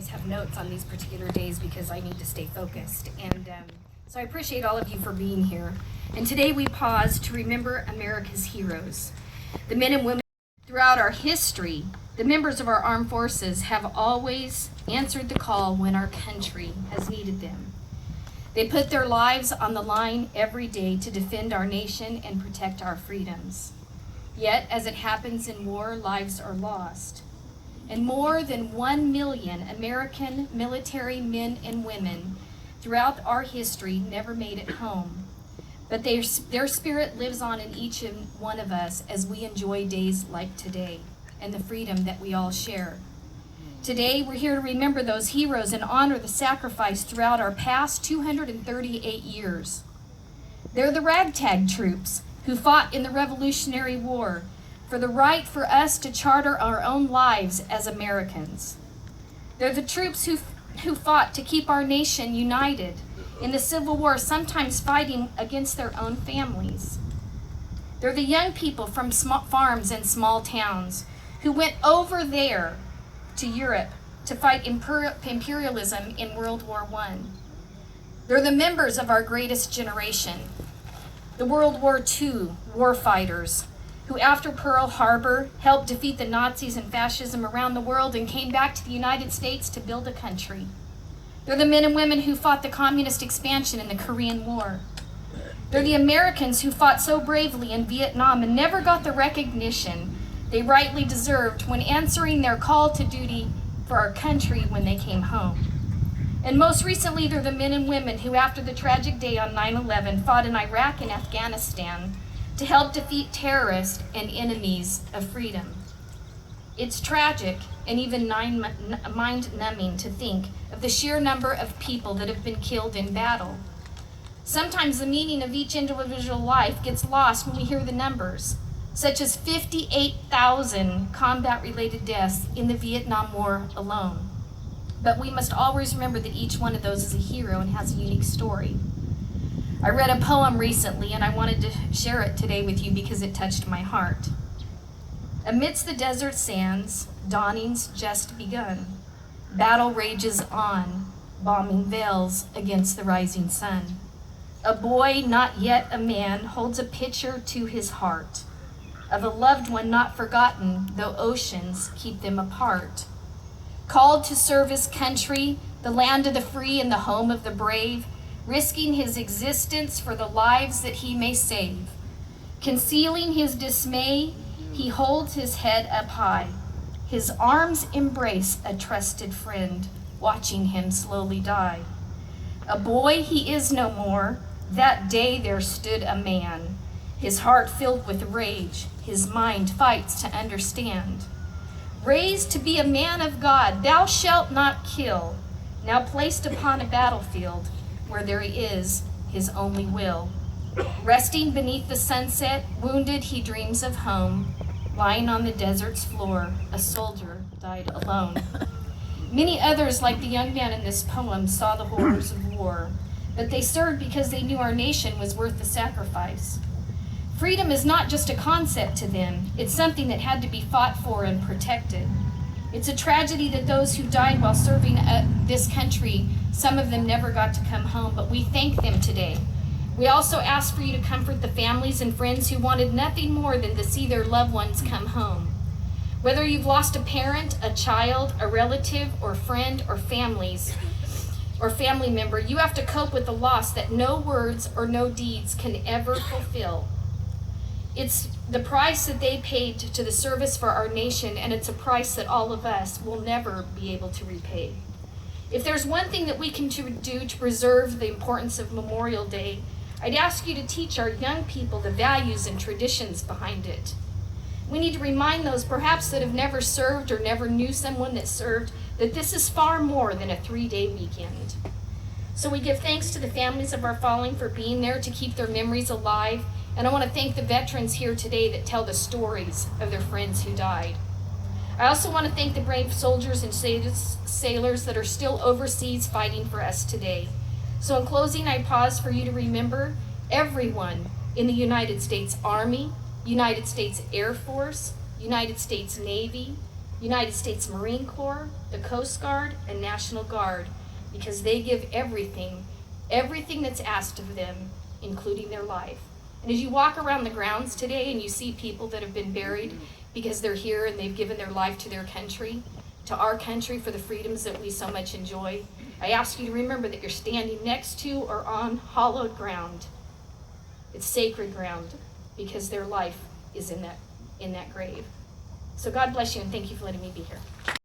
always have notes on these particular days because I need to stay focused. And so I appreciate all of you for being here. And today we pause to remember America's heroes. The men and women throughout our history, the members of our armed forces have always answered the call when our country has needed them. They put their lives on the line every day to defend our nation and protect our freedoms. Yet, as it happens in war, lives are lost. And more than 1 million American military men and women throughout our history never made it home. But their spirit lives on in each and one of us as we enjoy days like today and the freedom that we all share. Today, we're here to remember those heroes and honor the sacrifice throughout our past 238 years. They're the ragtag troops who fought in the Revolutionary War for the right for us to charter our own lives as Americans. They're the troops who fought to keep our nation united in the Civil War, sometimes fighting against their own families. They're the young people from small farms and small towns who went over there to Europe to fight imperialism in World War I. They're the members of our greatest generation, the World War II warfighters who after Pearl Harbor helped defeat the Nazis and fascism around the world and came back to the United States to build a country. They're the men and women who fought the communist expansion in the Korean War. They're the Americans who fought so bravely in Vietnam and never got the recognition they rightly deserved when answering their call to duty for our country when they came home. And most recently, they're the men and women who, after the tragic day on 9/11, fought in Iraq and Afghanistan to help defeat terrorists and enemies of freedom. It's tragic and even mind-numbing to think of the sheer number of people that have been killed in battle. Sometimes the meaning of each individual life gets lost when we hear the numbers, such as 58,000 combat-related deaths in the Vietnam War alone. But we must always remember that each one of those is a hero and has a unique story. I read a poem recently and I wanted to share it today with you because it touched my heart. Amidst the desert sands, dawning's just begun. Battle rages on, bombing veils against the rising sun. A boy, not yet a man, holds a picture to his heart of a loved one not forgotten, though oceans keep them apart. Called to serve his country, the land of the free and the home of the brave, risking his existence for the lives that he may save. Concealing his dismay, he holds his head up high. His arms embrace a trusted friend, watching him slowly die. A boy he is no more, that day there stood a man, his heart filled with rage, his mind fights to understand. Raised to be a man of God, thou shalt not kill, now placed upon a battlefield where there is his only will. Resting beneath the sunset, wounded he dreams of home, lying on the desert's floor, a soldier died alone. Many others, like the young man in this poem, saw the horrors of war, but they served because they knew our nation was worth the sacrifice. Freedom is not just a concept to them, it's something that had to be fought for and protected. It's a tragedy that those who died while serving this country, some of them never got to come home, but we thank them today. We also ask for you to comfort the families and friends who wanted nothing more than to see their loved ones come home. Whether you've lost a parent, a child, a relative, or friend, or family member, you have to cope with the loss that no words or no deeds can ever fulfill. It's the price that they paid to the service for our nation, and it's a price that all of us will never be able to repay. If there's one thing that we can do to preserve the importance of Memorial Day, I'd ask you to teach our young people the values and traditions behind it. We need to remind those perhaps that have never served or never knew someone that served that this is far more than a 3-day weekend. So we give thanks to the families of our fallen for being there to keep their memories alive. And I want to thank the veterans here today that tell the stories of their friends who died. I also want to thank the brave soldiers and sailors that are still overseas fighting for us today. So in closing, I pause for you to remember everyone in the United States Army, United States Air Force, United States Navy, United States Marine Corps, the Coast Guard, and National Guard, because they give everything that's asked of them, including their life. And as you walk around the grounds today and you see people that have been buried because they're here and they've given their life to their country, to our country, for the freedoms that we so much enjoy, I ask you to remember that you're standing next to or on hallowed ground. It's sacred ground because their life is in that grave. So God bless you, and thank you for letting me be here.